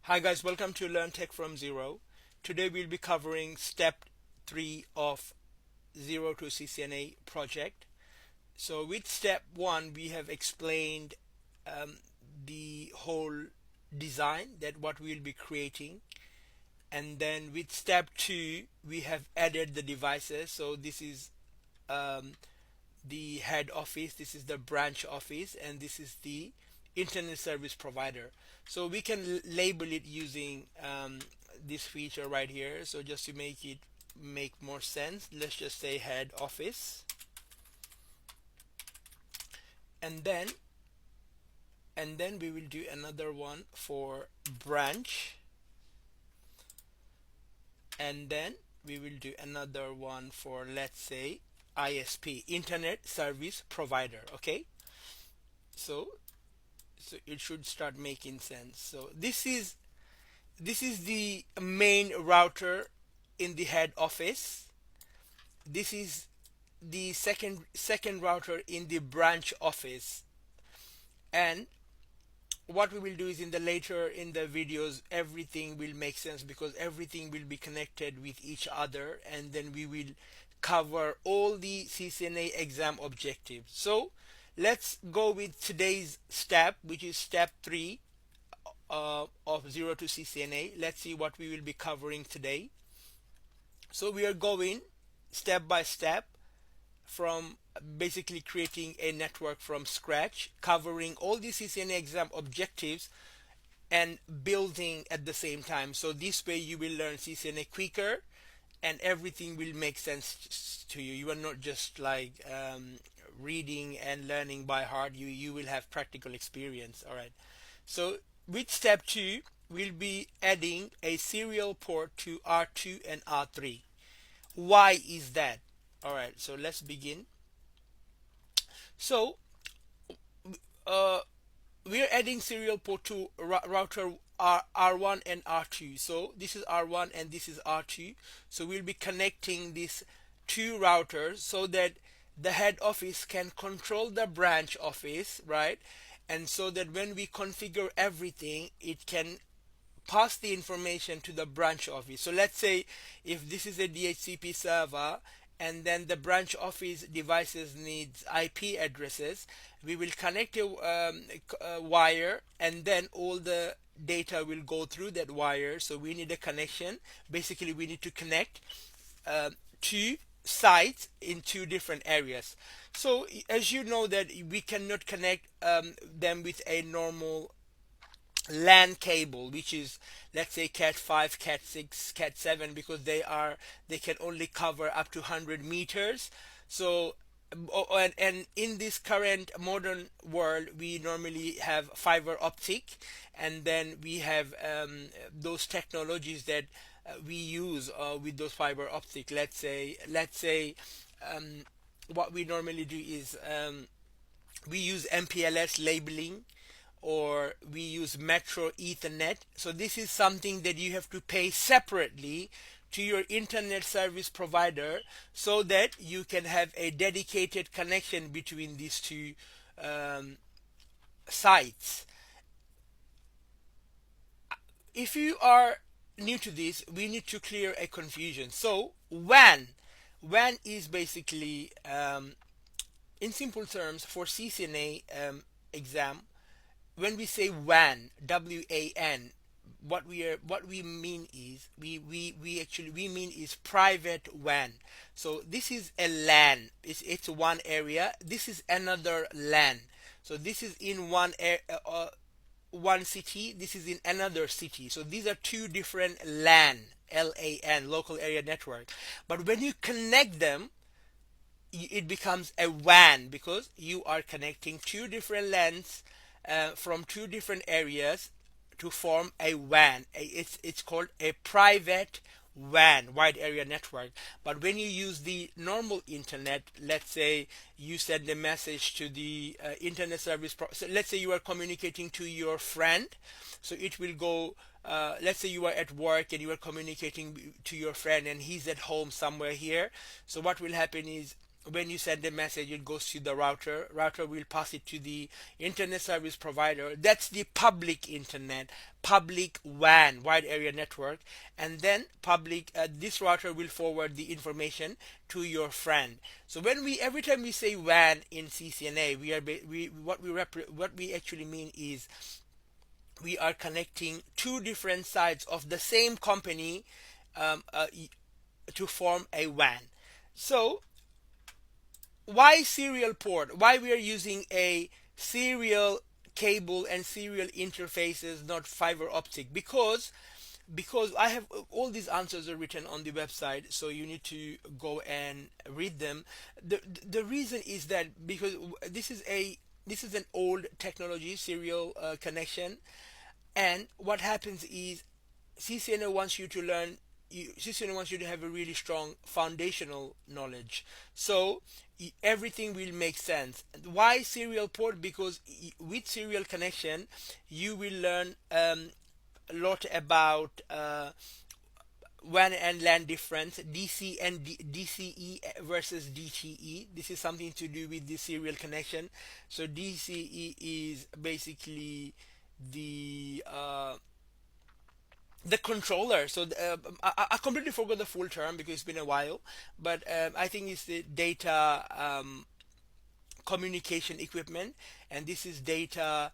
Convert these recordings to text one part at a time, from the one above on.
Hi guys, welcome to Learn Tech from Zero. Today we'll be covering step 3 of Zero to CCNA project. So with step 1 we have explained the whole design, that what we'll be creating, and then with step 2 we have added the devices. So this is the head office, this is the branch office, and this is the internet service provider. So we can label it using this feature right here. So just to make it make more sense, let's just say head office, and then we will do another one for branch, and then we will do another one for, let's say, ISP, internet service provider. Okay, so it should start making sense. So this is the main router in the head office. This is the second router in the branch office. And what we will do is, in the videos, everything will make sense because everything will be connected with each other, and then we will cover all the CCNA exam objectives. So let's go with today's step, which is step 3 of Zero to CCNA. Let's see what we will be covering today. So we are going step by step from basically creating a network from scratch, covering all the CCNA exam objectives and building at the same time. So this way you will learn CCNA quicker and everything will make sense to you. You are not just like reading and learning by heart. You will have practical experience. All right. So with step 2, we'll be adding a serial port to R2 and R3. Why is that? All right, so let's begin. So we're adding serial port to router R1 and R2. So this is R1 and this is R2. So we'll be connecting these two routers so that the head office can control the branch office, right? And so that when we configure everything, it can pass the information to the branch office. So let's say if this is a DHCP server and then the branch office devices needs IP addresses, we will connect a wire, and then all the data will go through that wire. So we need a connection. Basically we need to connect two sites in two different areas. So as you know that we cannot connect them with a normal LAN cable, which is, let's say, cat 5, cat 6, cat 7, because they can only cover up to 100 meters. So and in this current modern world we normally have fiber optic, and then we have those technologies that we use with those fiber optic. Let's say what we normally do is we use MPLS labeling, or we use Metro Ethernet. So this is something that you have to pay separately to your internet service provider so that you can have a dedicated connection between these two sites. If you are new to this, we need to clear a confusion. So WAN is basically, in simple terms, for CCNA exam, when we say WAN, WAN, what we mean is we mean is private WAN. So this is a LAN. It's one area. This is another LAN. So this is in one city. This is in another city. So these are two different LAN, LAN, local area network. But when you connect them, it becomes a WAN because you are connecting two different LANs from two different areas to form a WAN. It's called a private WAN, wide area network. But when you use the normal internet, let's say you send a message to the internet service so let's say you are communicating to your friend, so it will go, let's say you are at work and you are communicating to your friend and he's at home somewhere here. So what will happen is when you send a message, it goes to the router will pass it to the internet service provider. That's the public internet, public WAN, wide area network. And then public this router will forward the information to your friend. So when we every time we say WAN in CCNA, what we actually mean is we are connecting two different sides of the same company, um, uh, to form a WAN. So why serial port? Why we are using a serial cable and serial interfaces, not fiber optic? Because I have all these answers are written on the website, so you need to go and read them. The reason is that because this is an old technology, serial connection, and what happens is CCNA wants you to learn. CCNA wants you to have a really strong foundational knowledge, so everything will make sense. Why serial port? Because with serial connection, you will learn a lot about WAN and LAN difference, DC and DCE versus DTE. This is something to do with the serial connection. So DCE is basically the uh, the controller. So I completely forgot the full term because it's been a while, but I think it's the data communication equipment, and this is data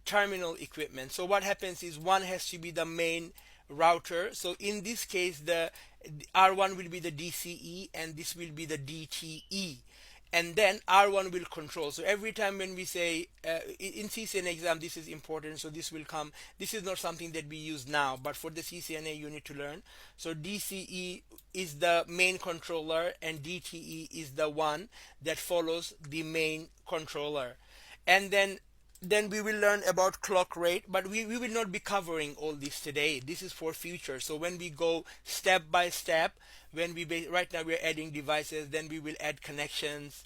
terminal equipment. So what happens is one has to be the main router. So in this case, the R1 will be the DCE and this will be the DTE. And then R1 will control. So every time when we say in CCNA exam, this is important. So this will come. This is not something that we use now, but for the CCNA you need to learn. So DCE is the main controller and DTE is the one that follows the main controller. And then we will learn about clock rate, but we will not be covering all this today. This is for future. So when we go step by step, right now we're adding devices, then we will add connections,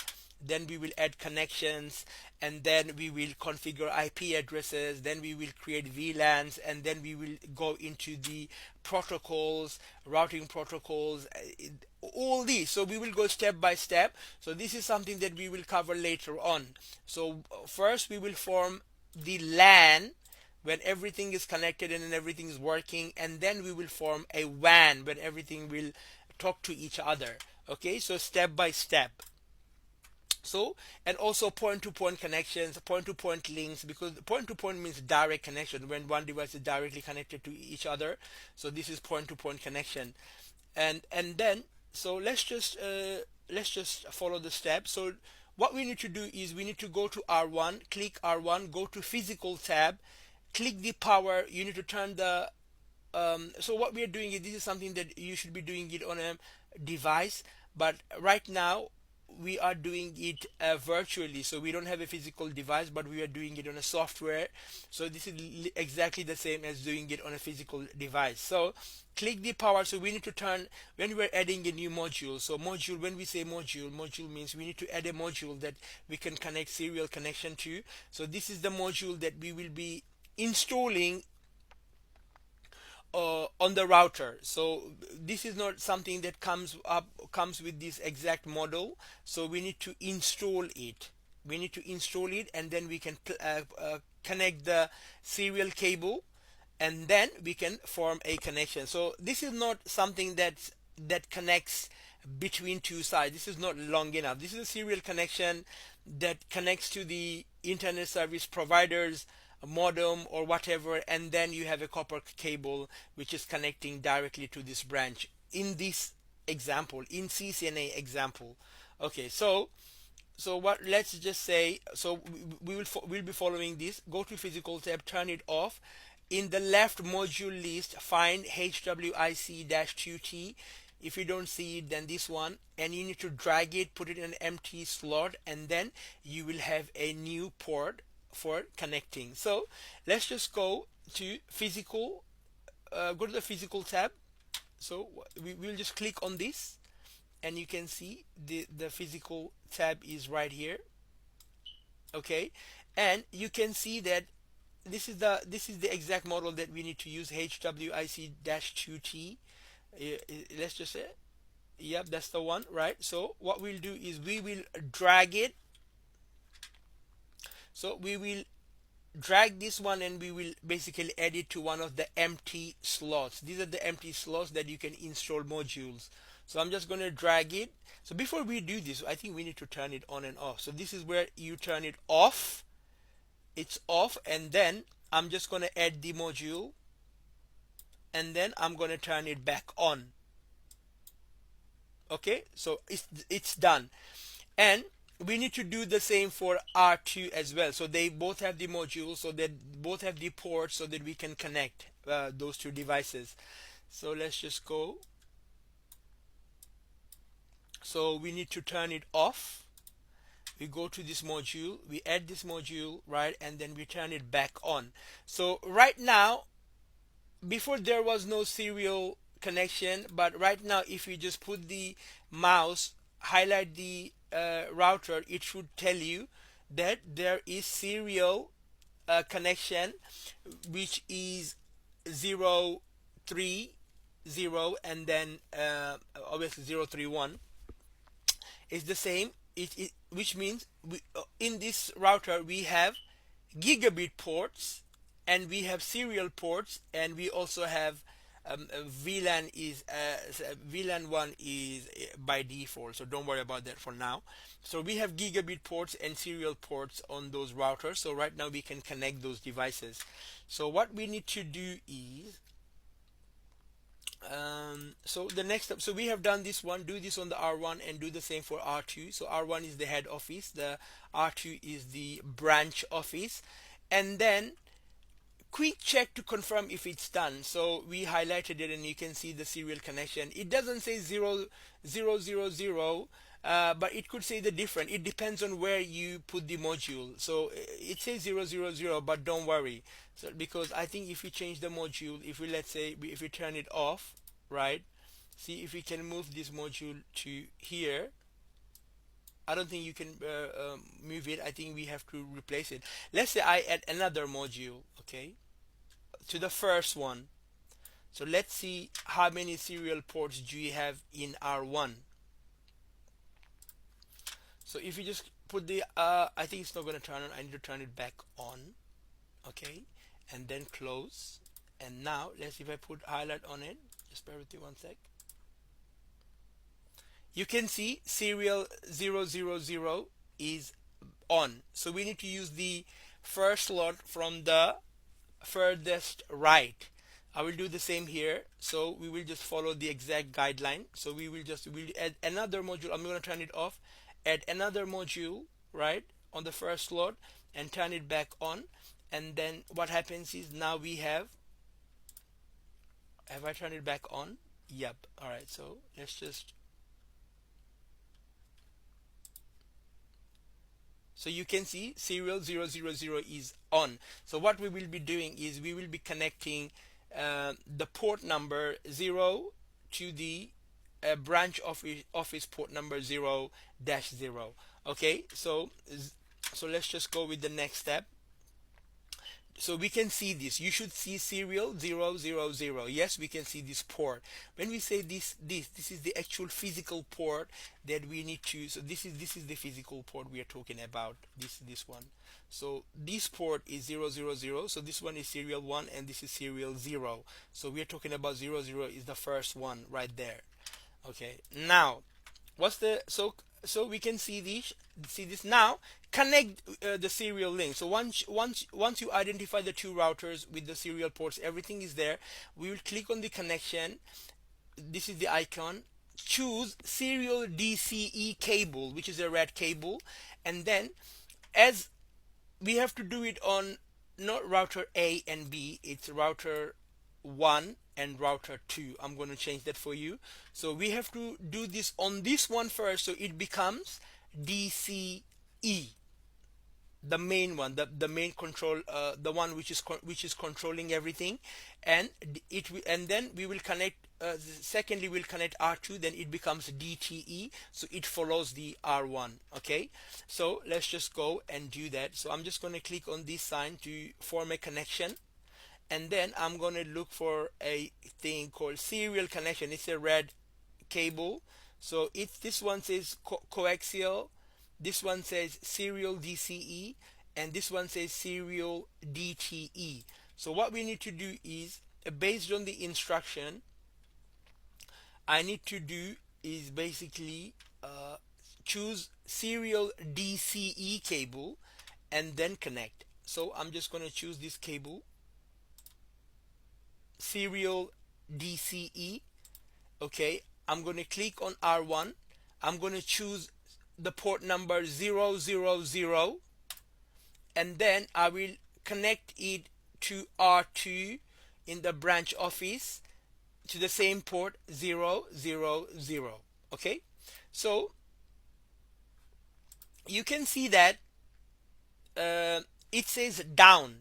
and then we will configure IP addresses, then we will create VLANs, and then we will go into the protocols, routing protocols, all these. So we will go step by step. So this is something that we will cover later on. So first we will form the LAN when everything is connected and then everything is working, and then we will form a WAN when everything will talk to each other. Okay, so step by step. So, and also point-to-point connections, point-to-point links, because point-to-point means direct connection when one device is directly connected to each other. So this is point-to-point connection. And then so let's just follow the steps. So what we need to do is we need to go to R1, click R1, go to physical tab, click the power. You need to turn the so what we are doing is this is something that you should be doing it on a device, but right now we are doing it virtually, so we don't have a physical device, but we are doing it on a software. So this is exactly the same as doing it on a physical device. So click the power. So we need to turn when we're adding a new module. So module, when we say module means we need to add a module that we can connect serial connection to. So this is the module that we will be installing on the router. So this is not something that comes with this exact model. So we need to install it. And then we can connect the serial cable, and then we can form a connection. So this is not something that connects between two sides. This is not long enough. This is a serial connection that connects to the internet service providers modem or whatever, and then you have a copper cable which is connecting directly to this branch in this example, in CCNA example. Okay, so what, let's just say, so we'll be following this. Go to physical tab, turn it off. In the left module list, find HWIC-2T. If you don't see it, then this one, and you need to drag it, put it in an empty slot, and then you will have a new port for connecting. So let's just go to physical, go to the physical tab. So we will just click on this, and you can see the physical tab is right here. Okay, and you can see that this is the exact model that we need to use, HWIC-2T. Let's just say Yep, that's the one, right? So what we'll do is we will drag it. So we will drag this one and we will basically add it to one of the empty slots. These are the empty slots that you can install modules. So I'm just going to drag it. So before we do this, I think we need to turn it on and off. So this is where you turn it off. It's off, and then I'm just going to add the module, and then I'm going to turn it back on. Okay, so it's done. And we need to do the same for R2 as well. So they both have the modules, so that both have the ports, so that we can connect those two devices. So let's just go. So we need to turn it off. We go to this module, we add this module, right, and then we turn it back on. So right now, before there was no serial connection, but right now if you just put the mouse, highlight the router, it should tell you that there is serial connection, which is 030, and then obviously 031 is the same. Which means in this router we have gigabit ports, and we have serial ports, and we also have VLAN is VLAN 1 is by default, so don't worry about that for now. So we have gigabit ports and serial ports on those routers. So right now we can connect those devices. So what we need to do is so the next step, so we have done this one, do this on the R1 and do the same for R2. So R1 is the head office, the R2 is the branch office, and then quick check to confirm if it's done. So we highlighted it and you can see the serial connection. It doesn't say 0, 0, 0, 0, but it could say the different. It depends on where you put the module. So it says 0, 0, 0, but don't worry. So because I think if we change the module, if we, let's say if we turn it off, right, see if we can move this module to here. I don't think you can move it. I think we have to replace it. Let's say I add another module, okay, to the first one. So let's see how many serial ports do you have in R1. So if you just put the I think it's not going to turn on. I need to turn it back on, okay, and then close. And now let's see if I put highlight on it. Just bear with me one sec. You can see serial 000 is on. So we need to use the first slot from the furthest right. I will do the same here. So we will just follow the exact guideline. So we'll add another module. I'm going to turn it off, add another module, right, on the first slot, and turn it back on. And then what happens is now we have I turned it back on? Yep. All right, so let's just, so you can see serial 000 is on. So what we will be doing is we will be connecting the port number 0 to the branch office port number 0 -0. Okay, so let's just go with the next step. So we can see this. You should see serial 000. Yes, we can see this port. When we say this is the actual physical port that we need to. So this is the physical port we are talking about. This one. So this port is 000. So this one is serial 1 and this is serial 0. So we are talking about 00 is the first one right there. Okay. Now, what's the so we can see this now. Connect the serial link. So once you identify the two routers with the serial ports, everything is there. We will click on the connection. This is the icon. Choose serial DCE cable, which is a red cable, and then as we have to do it on not router A and B, it's router 1 and router 2. I'm going to change that for you. So we have to do this on this one first, so it becomes DCE, the main one, the main control, the one which is controlling everything, and and then we will connect. Secondly, we'll connect R2, then it becomes DTE, so it follows the R1. Okay, so let's just go and do that. So I'm just going to click on this sign to form a connection, and then I'm going to look for a thing called serial connection. It's a red cable. So it's this one says coaxial, this one says serial DCE, and this one says serial DTE. So what we need to do is, based on the instruction, I need to do is basically choose serial DCE cable and then connect. So I'm just going to choose this cable, serial DCE. Okay, I'm going to click on R1. I'm going to choose the port number 000, and then I will connect it to R2 in the branch office to the same port 000. Okay, so you can see that it says down.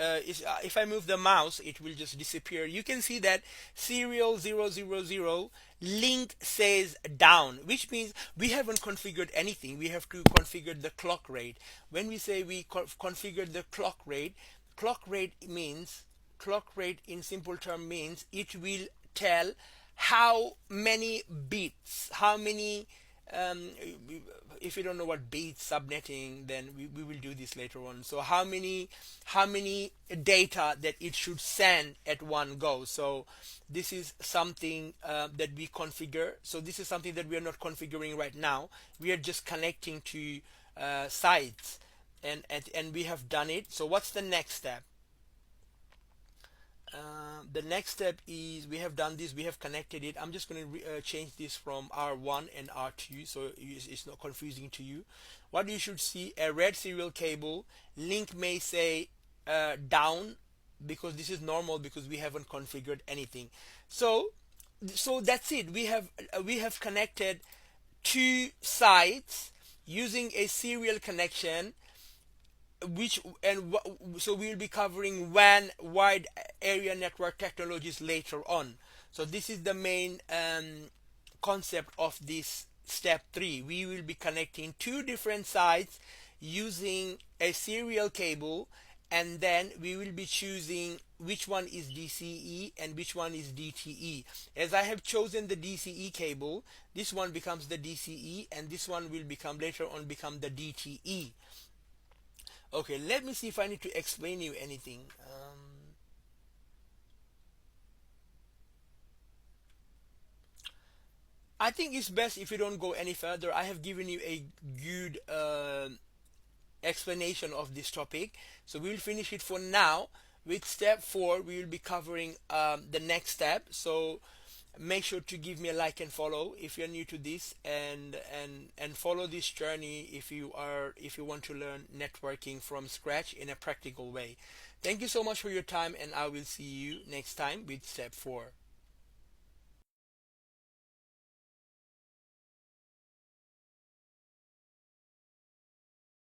If I move the mouse, it will just disappear. You can see that serial 000 link says down, which means we haven't configured anything. We have to configure the clock rate. When we say we configured the clock rate means, clock rate in simple term means it will tell how many bits, how many if you don't know what bits subnetting, then we will do this later on. So how many data that it should send at one go. So this is something that we configure. So this is something that we are not configuring right now. We are just connecting to sites, and we have done it. So what's the next step? The next step is, we have done this, we have connected it. I'm just going to change this from R1 and R2 so it's not confusing to you. What you should see, a red serial cable, link may say down, because this is normal because we haven't configured anything. So that's it. We have connected two sites using a serial connection, so we'll be covering WAN, wide area network technologies, later on. So this is the main concept of this step 3. We will be connecting two different sites using a serial cable, and then we will be choosing which one is DCE and which one is DTE. As I have chosen the DCE cable, this one becomes the DCE, and this one will become later on become the DTE. Okay, let me see if I need to explain you anything. I think it's best if you don't go any further. I have given you a good explanation of this topic. So we'll finish it for now. With step 4, we will be covering the next step. So make sure to give me a like and follow if you're new to this, and follow this journey if you want to learn networking from scratch in a practical way. Thank you so much for your time, and I will see you next time with step 4.